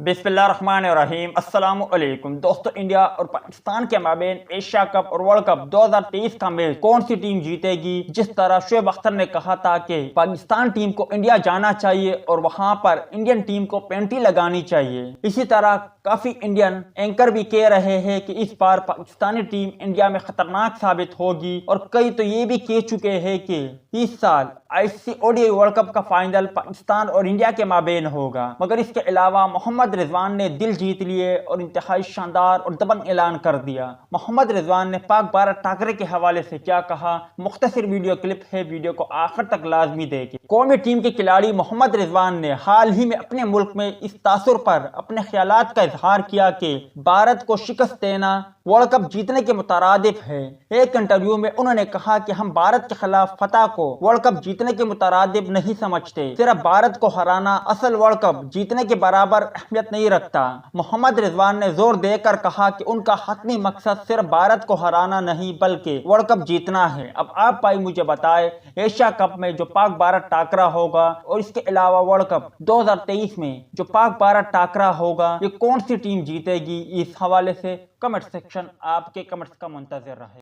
बिस्मिल्लाहिर्रहमानिर्रहीम। अस्सलाम वालेकुम दोस्तों। इंडिया और पाकिस्तान के माबेन एशिया कप और वर्ल्ड कप 2023 का मैच कौन सी टीम जीतेगी? जिस तरह शोएब अख्तर ने कहा था कि पाकिस्तान टीम को इंडिया जाना चाहिए और वहां पर इंडियन टीम को पेंटी लगानी चाहिए, इसी तरह काफी इंडियन एंकर भी कह रहे हैं कि इस बार पाकिस्तानी टीम इंडिया में खतरनाक साबित होगी, और कई तो ये भी कह चुके हैं कि इस साल आईसीसी ओडीआई वर्ल्ड कप का फाइनल पाकिस्तान और इंडिया के माबेन होगा। मगर इसके अलावा मोहम्मद रिजवान ने दिल जीत लिए और इंतहाई शानदार और दबंग ऐलान कर दिया। मोहम्मद रिजवान ने पाक भारत टाकरे के हवाले से क्या कहा, मुख्तसर वीडियो क्लिप है, वीडियो को आखिर तक लाजमी देखें। कौमी टीम के खिलाड़ी मोहम्मद रिजवान ने हाल ही में अपने मुल्क में इस तासुर पर अपने ख्यालात का इजहार किया कि भारत को शिकस्त देना वर्ल्ड कप जीतने के मुतरादिफ है। एक इंटरव्यू में उन्होंने कहा कि हम भारत के खिलाफ फतह को वर्ल्ड कप जीतने के मुतरादिफ नहीं समझते, सिर्फ भारत को हराना असल वर्ल्ड कप जीतने के बराबर अहमियत नहीं रखता। मोहम्मद रिजवान ने जोर देकर कहा कि उनका हतमी मकसद सिर्फ भारत को हराना नहीं बल्कि वर्ल्ड कप जीतना है। अब आप भाई मुझे बताए, एशिया कप में जो पाक भारत टाकरा होगा और इसके अलावा वर्ल्ड कप 2023 में जो पाक भारत टाकरा होगा, ये कौन सी टीम जीतेगी? इस हवाले से कमेंट सेक्शन आपके कमेंट्स का मुंतज़िर रहे।